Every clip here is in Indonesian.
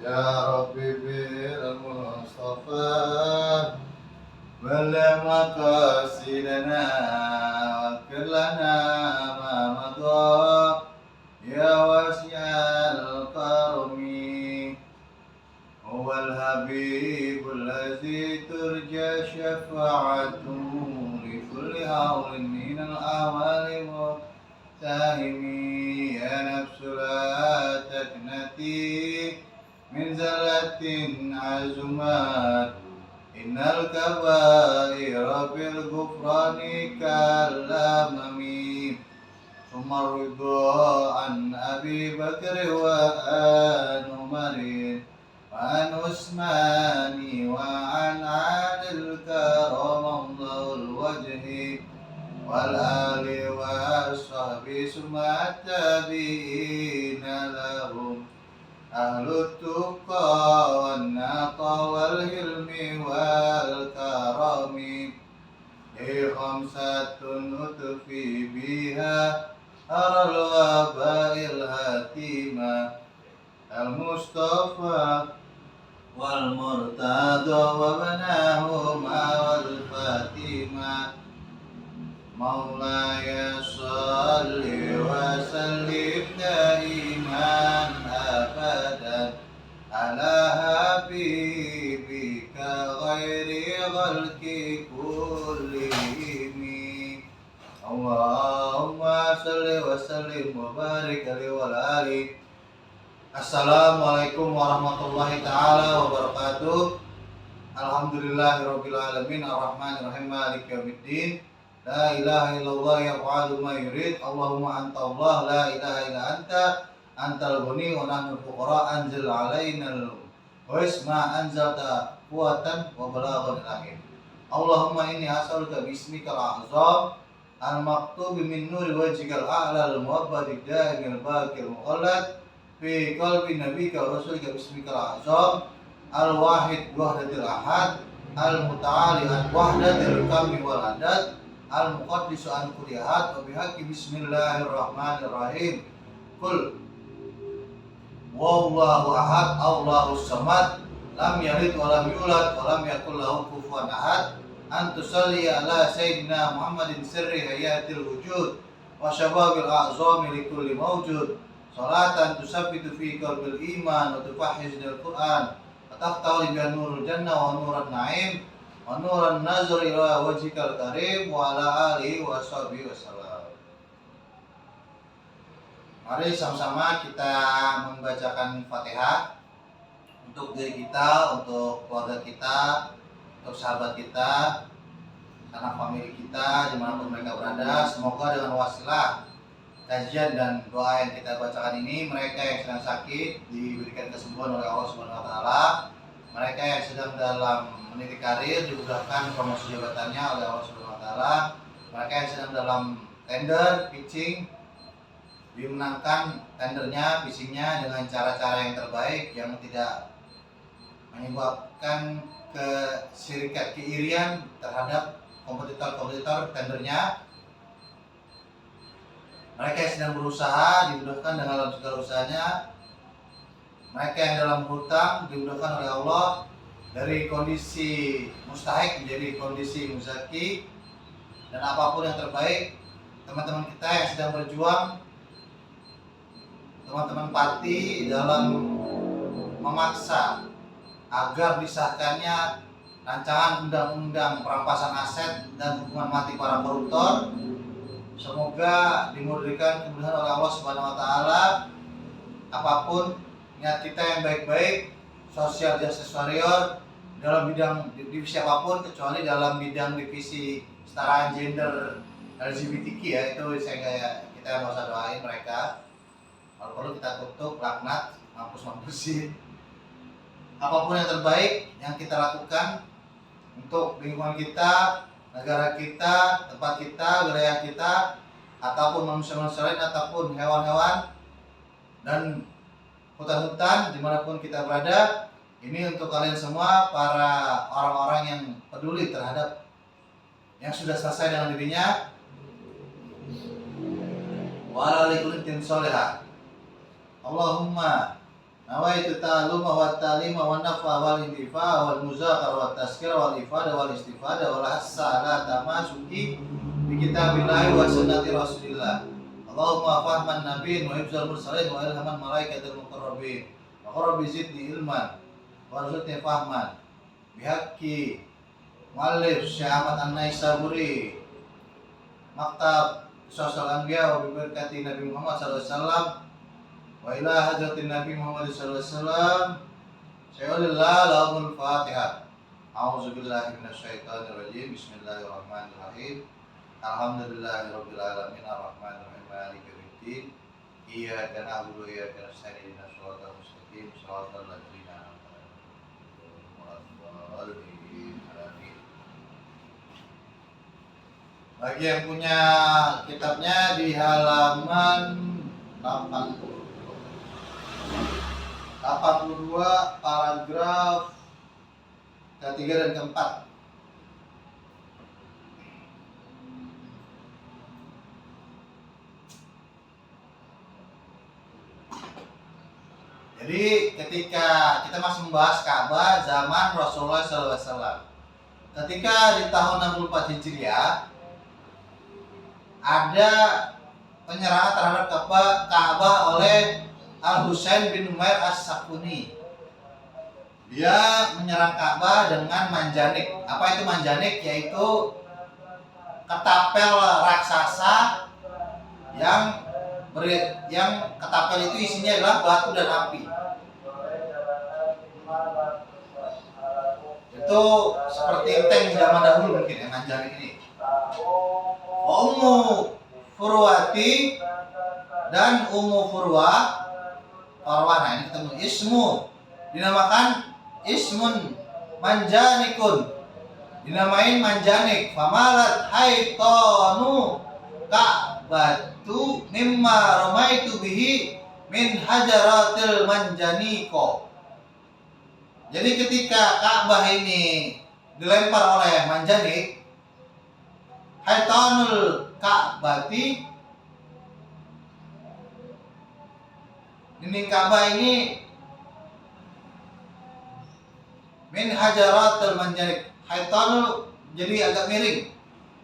يا ربي بالمصطفى بلغ مقاصدنا واغفر لنا ما مضى يا واسع الكرم. هو الحبيب الذي ترجى شفاعته لكل هول من الأهوال متهم. يا نفس لا تكنتي من زلة عزمات إن الكبائر في الغفران كالأمم. ثم الرضا عن أبي بكر وعن عمر وعن عثمان وعن علي الكرم الله الوجه والآل والصحب ثم التابعين لهم أهل التقى والنقى والحلم والكرم. هي خمسة أطفي بها أرى الوباء الهتيمة المصطفى والمرتضى وابناهما والفاتمة. مولاي صل وسلم دائما أبدا على حبيبك غير خلق كلهم. اللهم صل وسلم وبارك عليه وعلى آله. Assalamualaikum warahmatullahi taala wabarakatuh. Alhamdulillahirabbil alamin arrahmanirrahim maliki yaumiddin. La ilaha illallah yaf'alu ma yurid. Allahumma anta Allah la ilaha illa anta antal ghani wa nahnu fuqara anzil alaina al-ghais ma anzalta quwwatan wa balaghan akhir. Allahumma inni as'aluka bismikal a'zam al-maktubi min nuri wajhikal a'la al-muwabbadi daimil baqil muqallad fi qalbi nabika wa rasulika bismikal a'zam al-wahid wahdatil ahad al-muta'ali an wahdatil kami wal adad al-muqaddisu an kulli ahad wa bihaqqi bismillahirrahmanirrahim. Qul wallahu ahad Allahus samad lam yalid wa lam yulad wa lam yakul lahu kufuwan ahad. Antusalli ala sayyidina Muhammadin sirri hayatil wujud wa syababil a'zami likulli mawjud. Salatan tusabbitu fi qalbil iman wa tufahhizul Qur'an wa taftahu biha nurul jannah wa nuran na'im wa nuran nazar ila wajhikal karim wa ala alihi wa sahbihi wasallam. Mari sama-sama kita membacakan Fatihah untuk diri kita, untuk keluarga kita, untuk sahabat kita, anak famili kita dimanapun mereka berada. Semoga dengan wasilah kajian dan doa yang kita bacakan ini, mereka yang sedang sakit diberikan kesembuhan oleh Allah Subhanahu wa taala. Mereka yang sedang dalam meniti karir dimudahkan promosi jabatannya oleh Allah Subhanahu wa taala. Mereka yang sedang dalam tender pitching dimenangkan tendernya, pitchingnya dengan cara-cara yang terbaik yang tidak menyebabkan keirian terhadap kompetitor tendernya. Mereka yang sedang berusaha dimudahkan dengan dalam segala usahanya. Mereka yang dalam hutang dimudahkan oleh Allah dari kondisi mustahik menjadi kondisi muzaki. Dan apapun yang terbaik, teman-teman kita yang sedang berjuang, teman-teman parti dalam memaksa agar disahkannya rancangan undang-undang perampasan aset dan hukuman mati para koruptor. Semoga dimurnikan kemudahan oleh Allah Subhanahu wa taala. Apapun niat kita yang baik-baik, social justice warrior dalam bidang divisi apapun kecuali dalam bidang divisi kesetaraan gender LGBTQ ya, itu kita nggak usah doain mereka. Kalau perlu kita kutuk, laknat, mampus-mampusin. Apapun yang terbaik yang kita lakukan untuk lingkungan kita, negara kita, tempat kita, wilayah kita, ataupun manusia-manusia lain, ataupun hewan-hewan dan hutan-hutan dimanapun kita berada. Ini untuk kalian semua, para orang-orang yang peduli terhadap yang sudah selesai dengan dirinya. Wa ala likulli tin sholihah. Allahumma Nawaitu ta'alluma wa ta'lima wa nafa wal intifa wal muzakara wa tazkira wal ifada wal istifada wal hassa ala tamasuki bi kitabillahi wa sunnati rasulillah. Allahumma fahman nabiyyin wa hifzal mursalin wa ilhaman malaikatil muqarrabin wa qarrabi zidni ilman wa rzuqni fahman bihaqqi muallif Syekh Ahmad An-Naisaburi maktab sosial anbiya wa biberkati Nabi Muhammad sallallahu alaihi wasallam wa ila hadratin Nabi Muhammad sallallahu alaihi wasallam. Syai'ulillah lahumul Fatihah. A'udzubillahi minasyaitonir rajim. Bismillahirrahmanirrahim. Alhamdulillahirabbil alamin arrahmanirrahim maliki yaumiddin. Iyyaka na'budu wa iyyaka nasta'in ihdinas siratal mustaqim siratal ladzina an'amta 'alaihim. Bagi yang punya kitabnya di halaman 82 paragraf ketiga dan keempat. Jadi ketika kita masih membahas Ka'bah zaman Rasulullah SAW, ketika di tahun 64 Hijriah ada penyerangan terhadap Ka'bah oleh Al-Husain bin Umair As-Sakuni. Dia menyerang Ka'bah dengan manjanik. Apa itu manjanik? Yaitu ketapel raksasa yang ketapel itu isinya adalah batu dan api. Itu seperti tank zaman dahulu mungkin ya, manjanik ini. Ummu Furwati dan Ummu Furwa Farwana ini ketemu ismu dinamakan ismun manjanikun, dinamain manjanik. Famalat haitanu Ka'batu mimma ramaitu bihi min hajaratil manjaniko. Jadi ketika Ka'bah ini dilempar oleh manjanik, haitanul Ka'bati, dinding Ka'bah ini min hajaratul manjanik. Haitanul jadi agak miring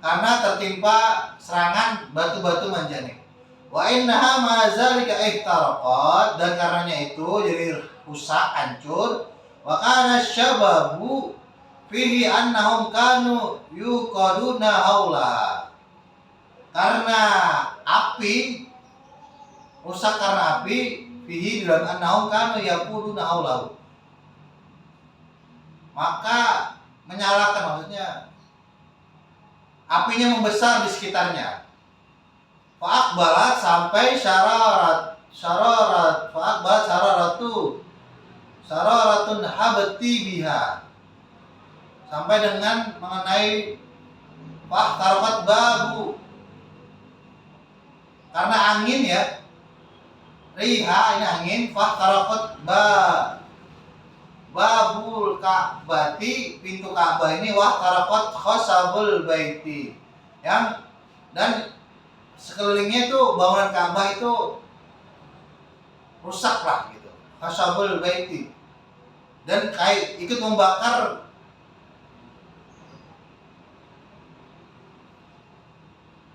karena tertimpa serangan batu-batu manjanik. Wa innaha ma'azalika ihtaraqat, dan karenanya itu jadi rusak, hancur. Wa kana syababu fihi annahum kanu yuqaduna haula. Karena api rusak, karena api fihi dalam annahum kanu yaquduna haulahu, maka menyalakan, maksudnya apinya membesar di sekitarnya. Fa'akbalat sampai fa'akbalat syararatun habati biha, sampai dengan mengenai fahtarqat babu, karena angin ya, riha ini angin, fahtarqat babul Ka'bati, pintu Ka'bah ini, wahtaraqat khasabul baiti, yang dan sekelilingnya itu bangunan Ka'bah itu rusak lah gitu, khasabul baiti, dan kayak ikut membakar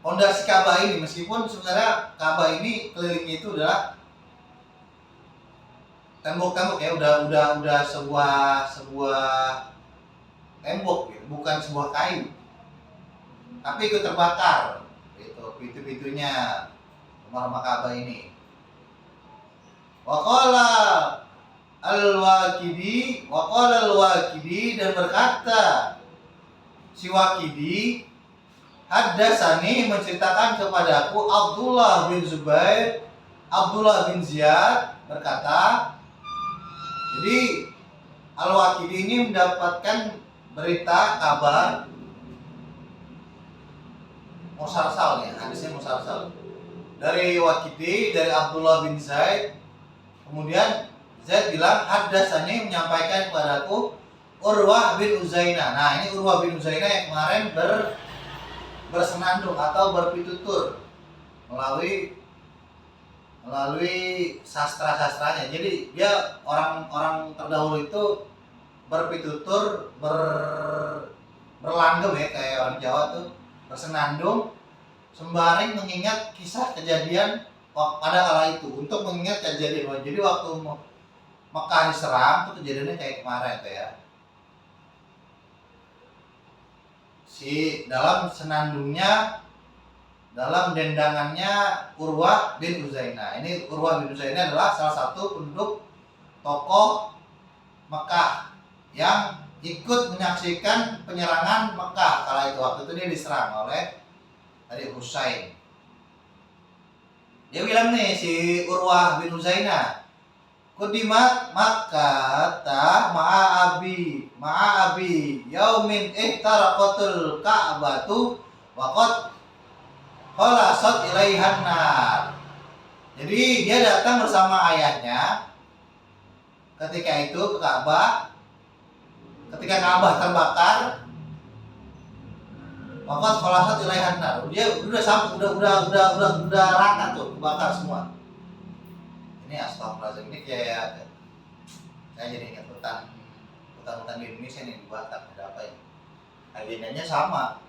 fondasi Ka'bah ini. Meskipun sebenarnya Ka'bah ini kelilingnya itu adalah tembok-tembok ya, udah sebuah tembok gitu, bukan sebuah kayu, tapi ikut terbakar itu pintu-pintunya rumah Ka'bah ini. Waqala al-Waqidi dan berkata si Waqidi, haddasani, menceritakan kepadaku Abdullah bin Ziyad berkata. Jadi Al-Waqidi ini mendapatkan berita, kabar musalsal ya, hadisnya musalsal dari Waqidi, dari Abdullah bin Zaid. Kemudian Zaid bilang, haddasani, menyampaikan kepadaku Urwah bin Uzainah. Nah, ini Urwah bin Uzainah yang kemarin bersenandung atau berpitutur melalui melalui sastra-sastranya. Jadi dia orang-orang terdahulu itu berpitutur, berlanggeng ya, kayak orang Jawa tuh, bersenandung sembari mengingat kisah kejadian pada kala itu, untuk mengingat kejadian. Jadi waktu Mekah diserang tuh kejadiannya kayak kemarin tuh ya. Si dalam senandungnya, dalam dendangannya Urwah bin Uzainah. Ini Urwah bin Uzainah adalah salah satu penduduk tokoh Mekah yang ikut menyaksikan penyerangan Mekah kala itu. Waktu itu dia diserang oleh dari Husain. Dia bilang nih, si Urwah bin Uzainah, Kudimat Makkah ma'abi yaumin ihtaraqatul Ka'batu wa qad khalasat ilaihan nar. Jadi dia datang bersama ayahnya ketika itu ke Ka'bah. Ketika Ka'bah terbakar, maka khalasat ilaihan nar. Dia udah rata tuh, kebakar semua. Ini astagfirullahaladzim, ini kayak saya jadi ingat hutan di Indonesia nih dibakar. Ada apa ini? Agendanya sama.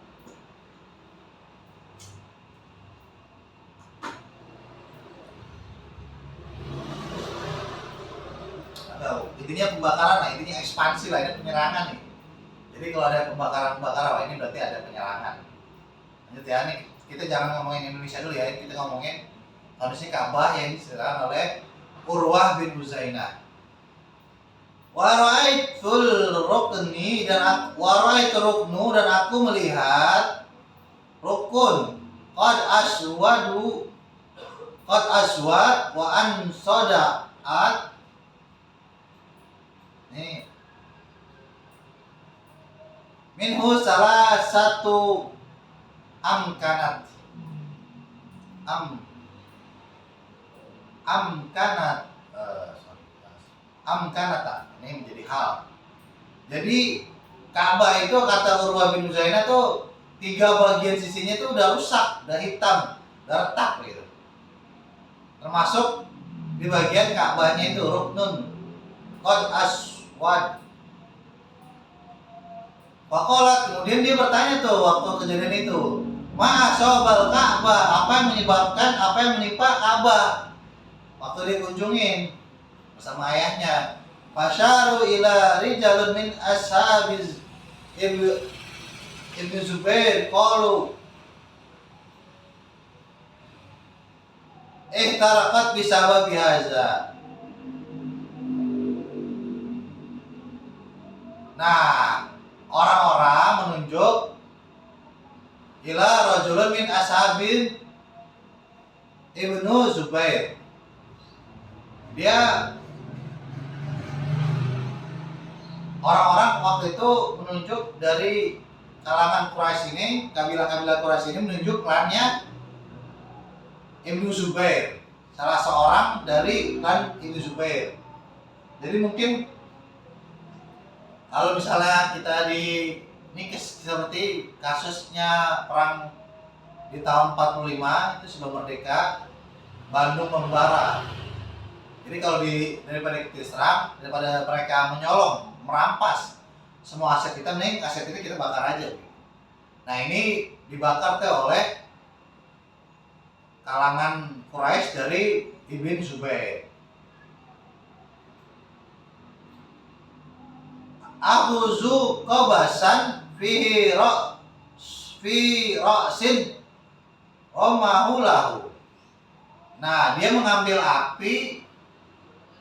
Intinya pembakaran lah, intinya ekspansi lah, ini penyerangan nih. Jadi kalau ada pembakaran, ini berarti ada penyerangan. Lanjut ya, nih kita jangan ngomongin Indonesia dulu ya, kita ngomongin kondisi Ka'bah yang diserang oleh Urwah bin Uzainah. Waraitul rukni dan aku melihat rukun qad aswad wa ansadaat. Nih. Minhu salah satu amkanat amkanata, ini menjadi hal. Jadi Ka'bah itu kata Urwah bin Uzainah tuh 3 bagian sisinya tuh udah rusak, udah hitam, udah retak gitu. Termasuk di bagian Ka'bahnya itu ruknun qad aswad. Faqalat, kemudian dia bertanya tuh waktu kejadian itu, ma asobal Ka'bah, apa yang menimpa Ka'bah waktu dikunjungin bersama ayahnya. Fasyaru ila rijalun min ashabiz Ibnu Zubair qalu tarakat bisababi hadza. Nah, orang-orang menunjuk ila rajulun min ashabin Ibnu Zubair. Dia orang-orang waktu itu menunjuk dari kalangan Quraisy ini, kabilah-kabilah Quraisy ini menunjuk klannya Ibnu Zubair, salah seorang dari klan Ibnu Zubair. Jadi mungkin kalau misalnya kita ini seperti kasusnya perang di tahun 45 itu sebelum merdeka, Bandung membara. Jadi kalau daripada kita diserang, daripada mereka menyolong, merampas semua aset kita, mending aset kita bakar aja. Nah ini dibakar tuh oleh kalangan Quraisy dari Ibn Zubair. Ahuzu qabasan fi ra'sin romahu lahu. Nah dia mengambil api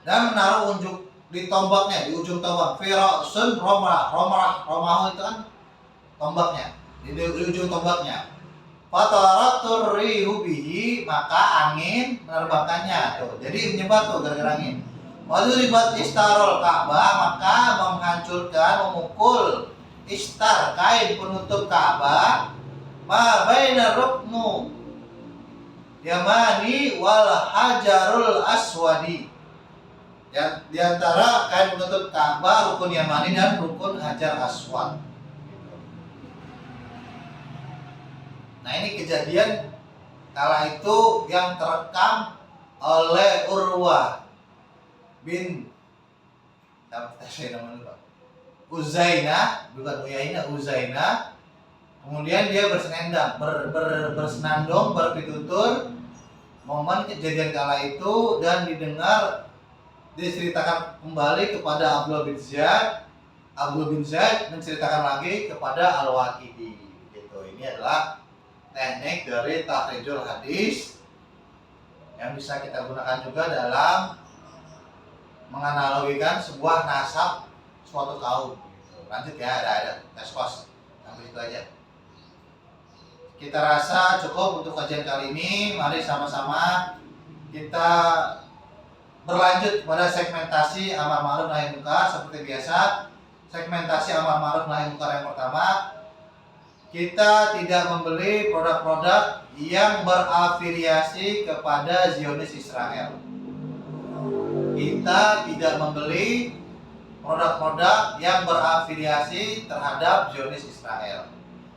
dan menaruh di tombaknya, di ujung tombak. Fir'aun romahu itu kan tombaknya, di ujung tombaknya. Fataratur rihu bihi, maka angin menerbangkannya tuh. Jadi menyebar tuh gara-gara angin. Waduribat istarul Ka'bah, maka menghancurkan, memukul istar, kain penutup Ka'bah, ma baina ruknu yamani wal hajarul aswadi. Ya, di antara kain penutup Ka'bah, rukun Yamani dan rukun Hajar Aswad. Nah ini kejadian kala itu yang terekam oleh Urwah bin Uzainah, bukan Uyainah, Uzainah. Kemudian dia bersenandung, berpitutur momen kejadian kala itu, dan diceritakan kembali kepada Abdullah bin Zaid. Abdullah bin Zaid menceritakan lagi kepada Al-Waqidi. Gitu. Ini adalah teknik dari takhrijul hadis yang bisa kita gunakan juga dalam menganalogikan sebuah nasab suatu kaum. Gitu. Lanjut ya, ada tes kos sampai itu aja. Kita rasa cukup untuk kajian kali ini. Mari sama-sama kita berlanjut pada segmentasi amar ma'ruf nahi munkar. Seperti biasa, segmentasi amar ma'ruf nahi munkar yang pertama, kita tidak membeli produk-produk yang berafiliasi kepada Zionis Israel. Kita tidak membeli produk-produk yang berafiliasi terhadap Zionis Israel.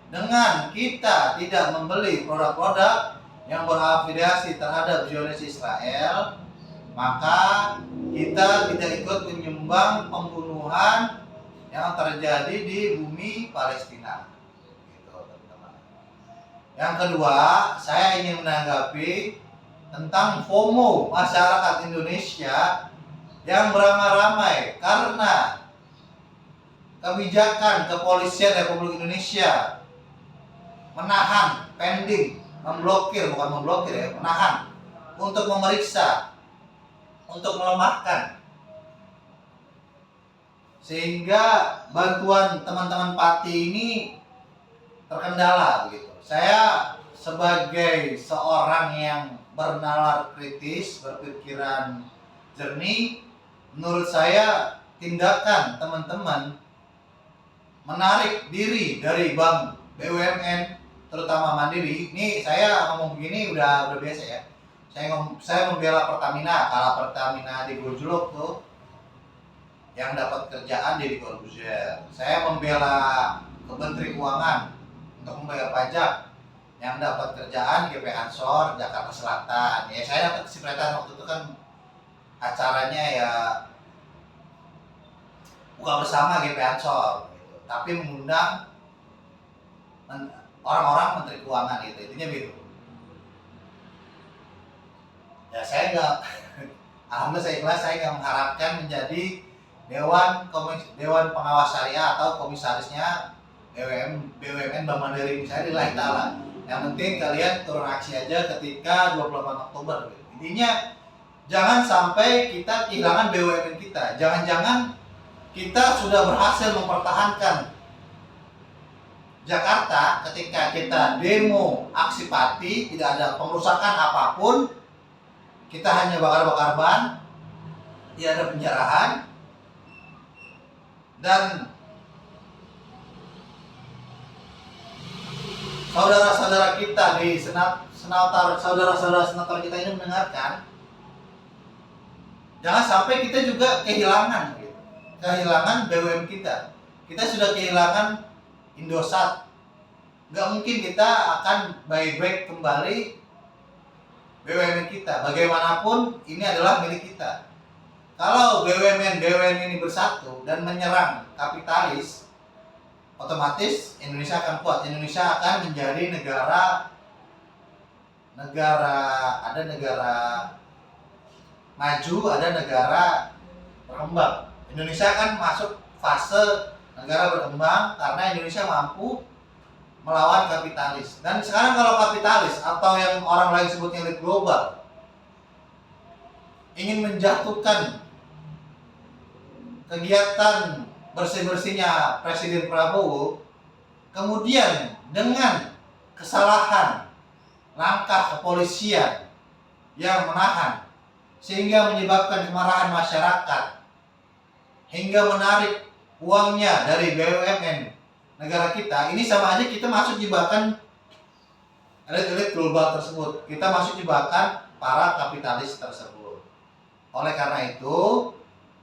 Dengan kita tidak membeli produk-produk yang berafiliasi terhadap Zionis Israel, maka kita tidak ikut menyumbang pembunuhan yang terjadi di bumi Palestina. Gitu, teman-teman. Yang kedua, saya ingin menanggapi tentang FOMO masyarakat Indonesia yang beramai-ramai karena kebijakan kepolisian Republik Indonesia menahan, pending, menahan untuk memeriksa, untuk melemahkan, sehingga bantuan teman-teman Pati ini terkendala begitu. Saya sebagai seorang yang bernalar kritis, berpikiran jernih, menurut saya tindakan teman-teman menarik diri dari bank BUMN, terutama Mandiri. Ini saya ngomong begini udah biasa ya. Saya membela Pertamina, kala Pertamina di Gojlok tuh yang dapat kerjaan Deddy Corbuzier. Saya membela Menteri Keuangan untuk membayar pajak yang dapat kerjaan GP Ansor Jakarta Selatan. Ya saya dapat kesipratan waktu itu kan acaranya ya buka bersama GP Ansor gitu. Tapi mengundang orang-orang Menteri Keuangan gitu. Intinya gitu. Ya saya nggak alhamdulillah saya ikhlas, saya nggak mengharapkan menjadi Dewan Pengawas Syariah atau komisarisnya BUMN Bank Mandiri misalnya, lillahi ta'ala. Yang penting kalian turun aksi aja ketika 28 Oktober. Intinya jangan sampai kita kehilangan BUMN kita. Jangan-jangan kita sudah berhasil mempertahankan Jakarta ketika kita demo aksi Pati, tidak ada pengerusakan apapun, kita hanya bakar-bakar ban, tidak ada penjarahan, dan saudara-saudara kita di saudara-saudara senator kita ini mendengarkan, jangan sampai kita juga kehilangan BUMN kita. Kita sudah kehilangan Indosat, nggak mungkin kita akan buyback kembali BUMN kita. Bagaimanapun ini adalah milik kita. Kalau BUMN ini bersatu dan menyerang kapitalis, otomatis Indonesia akan kuat. Indonesia akan menjadi negara maju, ada negara berkembang. Indonesia akan masuk fase negara berkembang karena Indonesia mampu melawan kapitalis. Dan sekarang kalau kapitalis atau yang orang lain sebutnya elit global ingin menjatuhkan kegiatan bersih-bersihnya Presiden Prabowo, kemudian dengan kesalahan langkah kepolisian yang menahan sehingga menyebabkan kemarahan masyarakat hingga menarik uangnya dari BUMN negara kita, ini sama aja kita masuk jebakan elit-elit global tersebut. Kita masuk jebakan para kapitalis tersebut. Oleh karena itu,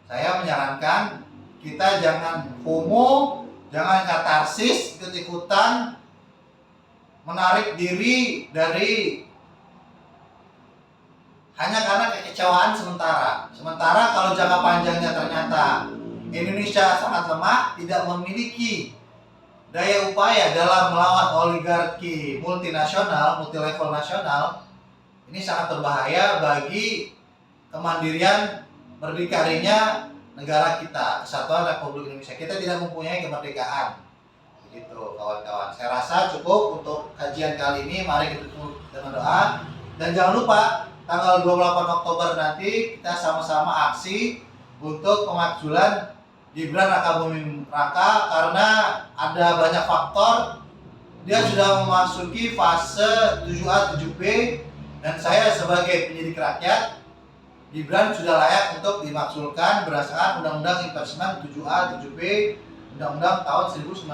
saya menyarankan kita jangan FOMO, jangan katarsis, ikut-ikutan menarik diri dari hanya karena kekecewaan sementara. Sementara kalau jangka panjangnya ternyata Indonesia sangat lemah, tidak memiliki daya upaya dalam melawan oligarki multinasional, multilevel nasional, ini sangat berbahaya bagi kemandirian berdikarinya negara kita, Kesatuan Republik Indonesia. Kita tidak mempunyai kemerdekaan. Begitu kawan-kawan. Saya rasa cukup untuk kajian kali ini. Mari kita tutup dengan doa. Dan jangan lupa tanggal 28 Oktober nanti kita sama-sama aksi untuk pemakzulan Gibran Rakabuming Raka, karena ada banyak faktor. Dia sudah memasuki fase 7A 7B, dan saya sebagai penyidik rakyat, Gibran sudah layak untuk dimakzulkan berdasarkan Undang-Undang Impeachment 7A 7B Undang-Undang tahun 1945,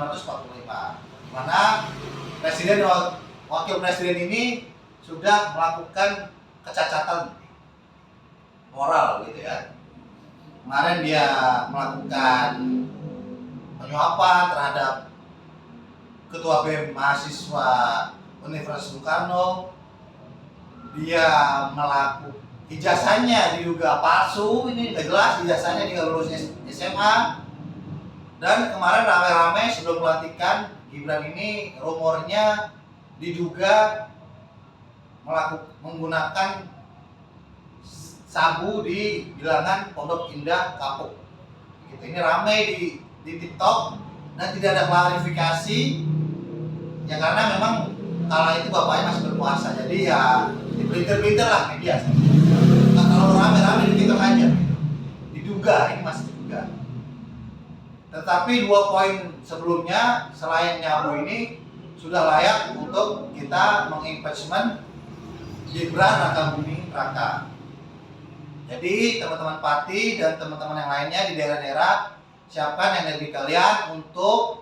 di mana Presiden dan Wakil Presiden ini sudah melakukan kecacatan moral gitu ya. Kemarin dia melakukan penyuapan terhadap Ketua BEM mahasiswa Universitas Soekarno. Dia melakukan ijazahnya diduga palsu, ini nggak jelas, ijazahnya dia lulus SMA. Dan kemarin rame-rame sebelum pelantikan Gibran ini rumornya diduga menggunakan sabu di bilangan Pondok Indah Kapuk. Gitu. Ini ramai di TikTok dan tidak ada klarifikasi. Ya karena memang kala itu bapaknya masih berpuasa, jadi ya dipelintir-pelintir lah media. Nggak terlalu rame-rame di TikTok aja. Diduga, ini masih diduga. Tetapi 2 poin sebelumnya selain nyabu ini sudah layak untuk kita mengimpeachment Gibran Rakabuming Raka. Jadi teman-teman Pati dan teman-teman yang lainnya di daerah-daerah, siapkan energi kalian untuk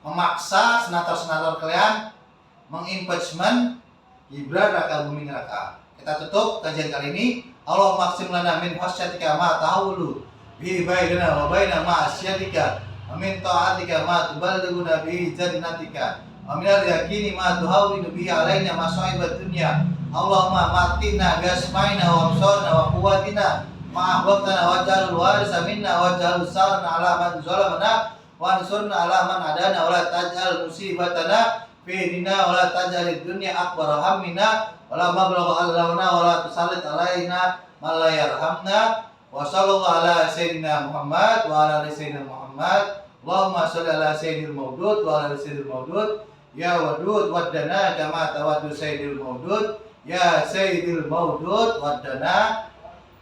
memaksa senator-senator kalian mengimpeachment Gibran Rakabuming Raka. Kita tutup kajian kali ini. Allahumma qsim lana min khasyatika ma tahulu bi bainana wa baina ma'asyatika wa min ta'atika ma tuballighuna bi jannatika wa min al-yaqini ma tuhawwinu bi alaina masaibat dunya. Allahumma matina gasmaina wa absarna wa quwwatina ma ahbabtana waj'alul warisa minna waj'al sarna ala man zalamana wa ansurna ala man adana wa la taj'al musibatana fi dinina wa la taj'alid dunya akbar hammina wa la mablagha ilmina wa la tusallit alaina man la yarhamna. Wa sallallahu ala sayyidina Muhammad wa ala ali sayyidina Muhammad. Allahumma shalli ala sayyidil mawdud wa ala ali sayyidil mawdud. Ya wadud waddana kama tawaddu sayyidil mawdud. Ya Sayyidil Maudud Waddana.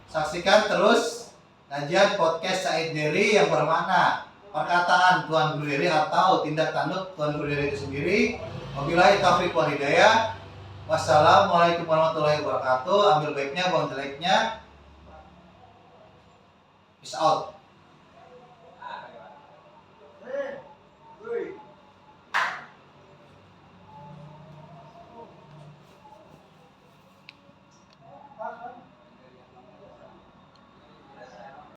Saksikan terus kajian podcast Said Dery yang bermakna perkataan Tuan Guru Dery atau tindak tanduk Tuan Guru Dery itu sendiri. Wabillahi taufiq wal hidayah. Wassalamualaikum warahmatullahi wabarakatuh. Ambil baiknya, buang jeleknya. Peace out.